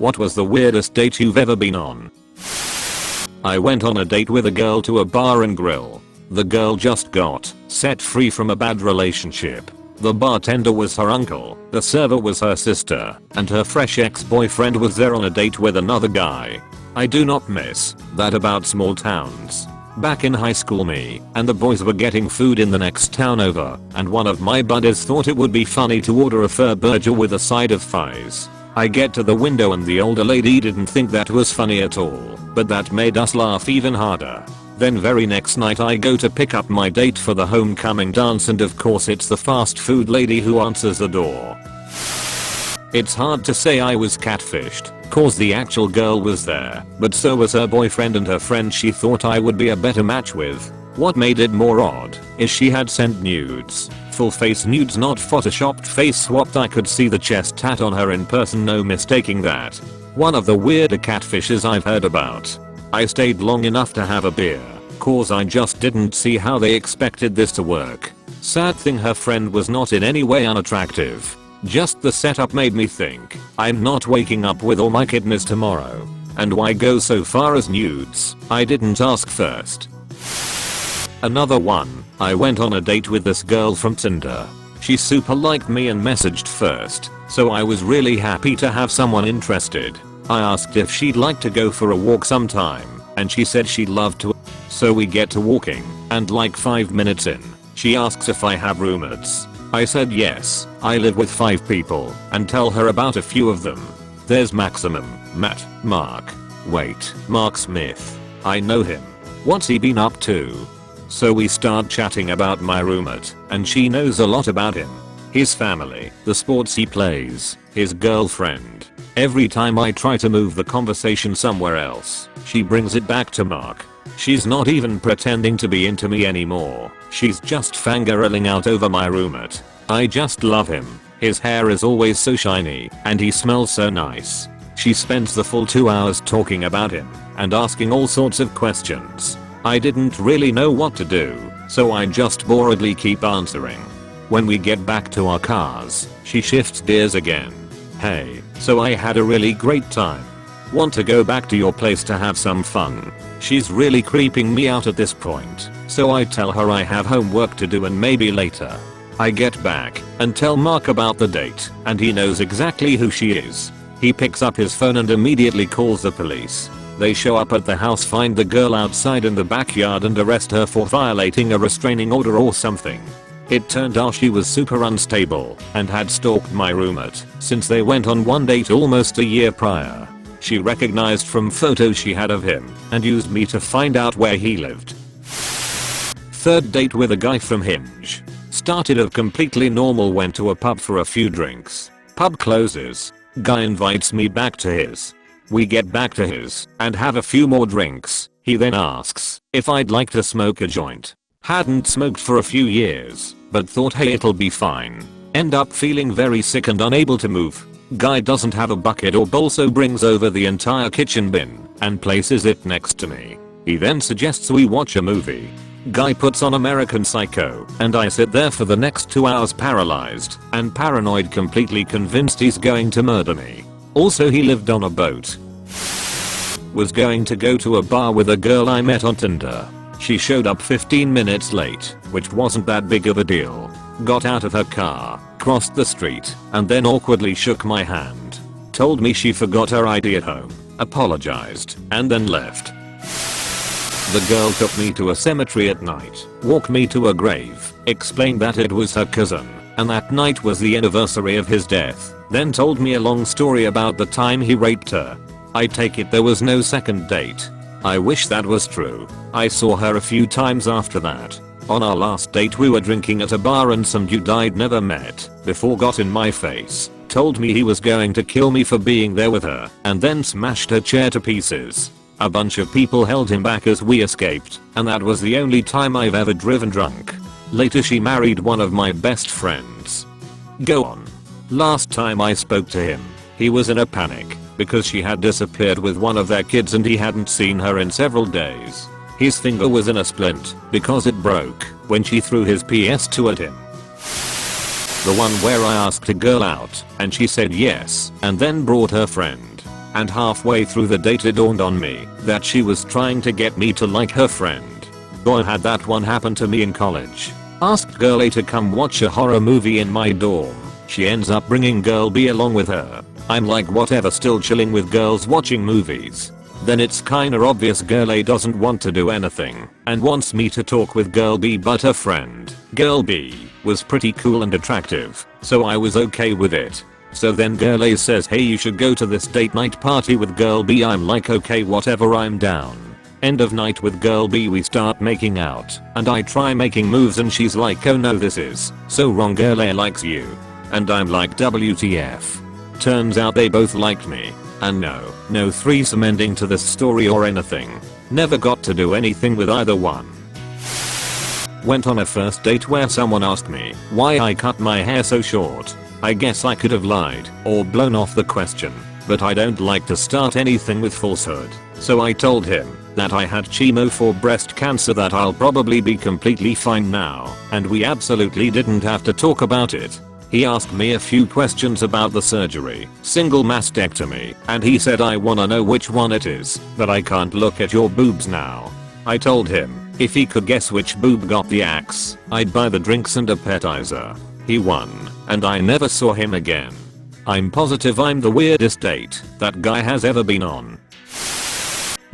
What was the weirdest date you've ever been on? I went on a date with a girl to a bar and grill. The girl just got set free from a bad relationship. The bartender was her uncle, the server was her sister, and her fresh ex-boyfriend was there on a date with another guy. I do not miss that about small towns. Back in high school, me and the boys were getting food in the next town over, and one of my buddies thought it would be funny to order a pho burger with a side of fries. I get to the window and the older lady didn't think that was funny at all, but that made us laugh even harder. Then very next night I go to pick up my date for the homecoming dance, and of course it's the fast food lady who answers the door. It's hard to say I was catfished, cause the actual girl was there, but so was her boyfriend and her friend she thought I would be a better match with. What made it more odd is she had sent nudes. Full face nudes, not photoshopped face swapped. I could see the chest tat on her in person, no mistaking that. One of the weirder catfishes I've heard about. I stayed long enough to have a beer, cause I just didn't see how they expected this to work. Sad thing, her friend was not in any way unattractive. Just the setup made me think, I'm not waking up with all my kidneys tomorrow. And why go so far as nudes? I didn't ask first. Another one, I went on a date with this girl from Tinder. She super liked me and messaged first, so I was really happy to have someone interested. I asked if she'd like to go for a walk sometime, and she said she'd love to. So we get to walking, and like 5 minutes in, she asks if I have roommates. I said yes, I live with 5 people, and tell her about a few of them. There's Maximum, Matt, Mark. Wait, Mark Smith. I know him. What's he been up to? So we start chatting about my roommate, and she knows a lot about him. His family, the sports he plays, his girlfriend. Every time I try to move the conversation somewhere else, she brings it back to Mark. She's not even pretending to be into me anymore. She's just fangirling out over my roommate. I just love him. His hair is always so shiny, and he smells so nice. She spends the full 2 hours talking about him, and asking all sorts of questions. I didn't really know what to do, so I just boredly keep answering. When we get back to our cars, she shifts gears again. Hey, so I had a really great time. Want to go back to your place to have some fun? She's really creeping me out at this point, so I tell her I have homework to do and maybe later. I get back and tell Mark about the date, and he knows exactly who she is. He picks up his phone and immediately calls the police. They show up at the house, find the girl outside in the backyard and arrest her for violating a restraining order or something. It turned out she was super unstable and had stalked my roommate since they went on one date almost a year prior. She recognized from photos she had of him and used me to find out where he lived. Third date with a guy from Hinge. Started off completely normal, went to a pub for a few drinks. Pub closes. Guy invites me back to his. We get back to his and have a few more drinks. He then asks if I'd like to smoke a joint. Hadn't smoked for a few years, but thought hey, it'll be fine. End up feeling very sick and unable to move. Guy doesn't have a bucket or bowl, so brings over the entire kitchen bin and places it next to me. He then suggests we watch a movie. Guy puts on American Psycho, and I sit there for the next 2 hours paralyzed and paranoid, completely convinced he's going to murder me. Also, he lived on a boat. Was going to go to a bar with a girl I met on Tinder. She showed up 15 minutes late, which wasn't that big of a deal. Got out of her car, crossed the street, and then awkwardly shook my hand. Told me she forgot her ID at home, apologized, and then left. The girl took me to a cemetery at night, walked me to a grave, explained that it was her cousin, and that night was the anniversary of his death, then told me a long story about the time he raped her. I take it there was no second date. I wish that was true. I saw her a few times after that. On our last date we were drinking at a bar and some dude I'd never met before got in my face, told me he was going to kill me for being there with her, and then smashed her chair to pieces. A bunch of people held him back as we escaped, and that was the only time I've ever driven drunk. Later she married one of my best friends. Go on. Last time I spoke to him, he was in a panic because she had disappeared with one of their kids and he hadn't seen her in several days. His finger was in a splint because it broke when she threw his PS2 at him. The one where I asked a girl out and she said yes and then brought her friend. and halfway through the date it dawned on me that she was trying to get me to like her friend. Boy, had that one happen to me in college. Asked girl A to come watch a horror movie in my dorm. She ends up bringing girl B along with her. I'm like whatever, still chilling with girls watching movies. Then it's kinda obvious girl A doesn't want to do anything and wants me to talk with girl B, but her friend, girl B, was pretty cool and attractive, so I was okay with it. So then girl A says, hey, you should go to this date night party with girl B. I'm like, okay, whatever, I'm down. End of night with girl B, we start making out and I try making moves and she's like, oh no, this is so wrong, girl A likes you. And I'm like, WTF. Turns out they both liked me. And no threesome ending to this story or anything. Never got to do anything with either one. Went on a first date where someone asked me why I cut my hair so short. I guess I could have lied or blown off the question, but I don't like to start anything with falsehood. So I told him that I had chemo for breast cancer, that I'll probably be completely fine now, and we absolutely didn't have to talk about it. He asked me a few questions about the surgery, single mastectomy, and he said, I wanna know which one it is, but I can't look at your boobs now. I told him if he could guess which boob got the axe, I'd buy the drinks and appetizer. He won, and I never saw him again. I'm positive I'm the weirdest date that guy has ever been on.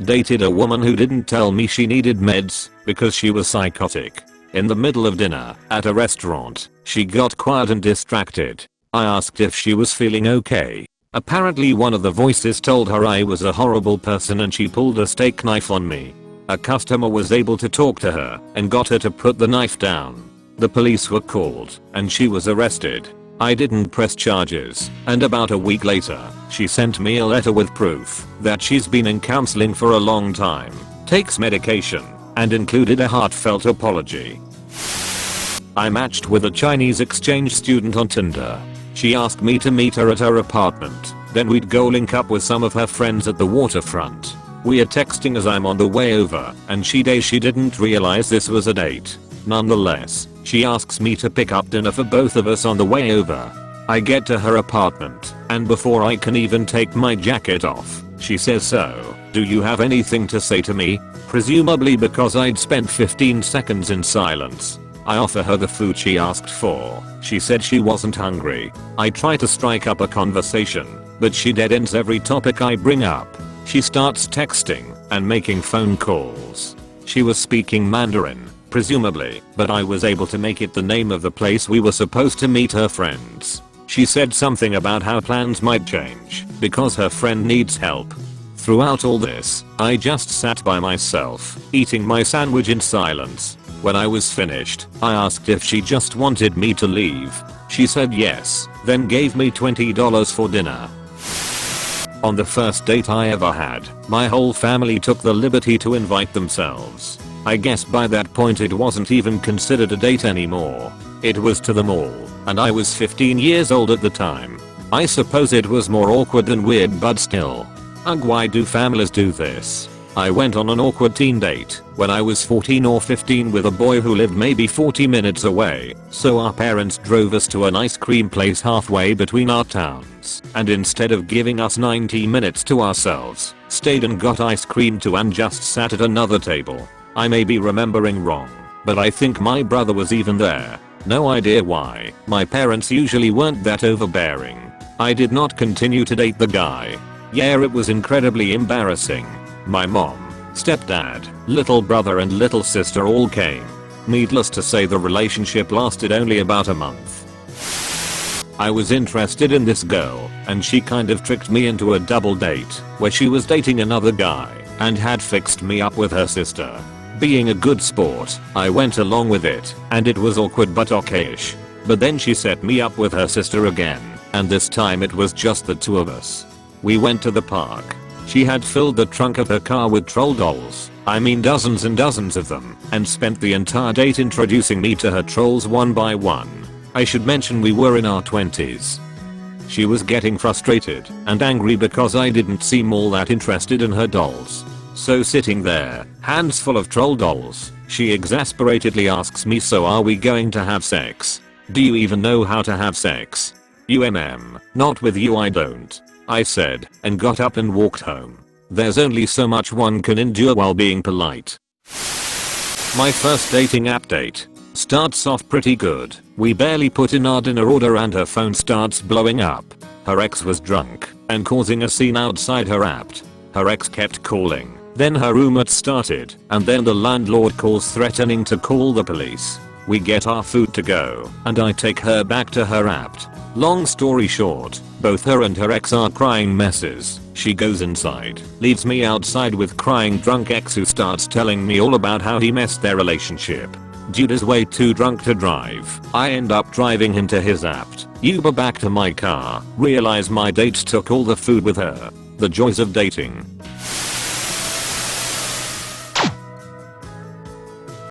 Dated a woman who didn't tell me she needed meds because she was psychotic. In the middle of dinner at a restaurant, she got quiet and distracted. I asked if she was feeling okay. Apparently one of the voices told her I was a horrible person and she pulled a steak knife on me. A customer was able to talk to her and got her to put the knife down. The police were called and she was arrested. I didn't press charges, and about a week later, she sent me a letter with proof that she's been in counseling for a long time, takes medication, and included a heartfelt apology. I matched with a Chinese exchange student on Tinder. She asked me to meet her at her apartment, then we'd go link up with some of her friends at the waterfront. We are texting as I'm on the way over, and she didn't realize this was a date. Nonetheless, she asks me to pick up dinner for both of us on the way over. I get to her apartment, and before I can even take my jacket off, she says, so, do you have anything to say to me? Presumably because I'd spent 15 seconds in silence. I offer her the food she asked for. She said she wasn't hungry. I try to strike up a conversation, but she dead ends every topic I bring up. She starts texting and making phone calls. She was speaking Mandarin, presumably, but I was able to make it the name of the place we were supposed to meet her friends. She said something about how plans might change because her friend needs help. Throughout all this, I just sat by myself, eating my sandwich in silence. When I was finished, I asked if she just wanted me to leave. She said yes, then gave me $20 for dinner. On the first date I ever had, my whole family took the liberty to invite themselves. I guess by that point it wasn't even considered a date anymore. It was to the mall, and I was 15 years old at the time. I suppose it was more awkward than weird, but still. Ugh, why do families do this? I went on an awkward teen date when I was 14 or 15 with a boy who lived maybe 40 minutes away, so our parents drove us to an ice cream place halfway between our towns, and instead of giving us 90 minutes to ourselves, stayed and got ice cream too and just sat at another table. I may be remembering wrong, but I think my brother was even there. No idea why. My parents usually weren't that overbearing. I did not continue to date the guy. Yeah, it was incredibly embarrassing. My mom, stepdad, little brother and little sister all came. Needless to say, the relationship lasted only about a month. I was interested in this girl, and she kind of tricked me into a double date where she was dating another guy and had fixed me up with her sister. Being a good sport, I went along with it, and it was awkward but okayish. But then she set me up with her sister again, and this time it was just the two of us. We went to the park. She had filled the trunk of her car with troll dolls, I mean dozens and dozens of them, and spent the entire date introducing me to her trolls one by one. I should mention we were in our 20s. She was getting frustrated and angry because I didn't seem all that interested in her dolls. So sitting there, hands full of troll dolls, she exasperatedly asks me, so are we going to have sex? Do you even know how to have sex? Not with you, I don't. I said, and got up and walked home. There's only so much one can endure while being polite. My first dating app date. Starts off pretty good. We barely put in our dinner order and her phone starts blowing up. Her ex was drunk and causing a scene outside her app. Her ex kept calling. Then her roommate started, and then the landlord calls threatening to call the police. We get our food to go, and I take her back to her app. Long story short, both her and her ex are crying messes. She goes inside, leaves me outside with crying drunk ex who starts telling me all about how he messed their relationship. Dude is way too drunk to drive. I end up driving him to his app. Uber back to my car. Realize my date took all the food with her. The joys of dating.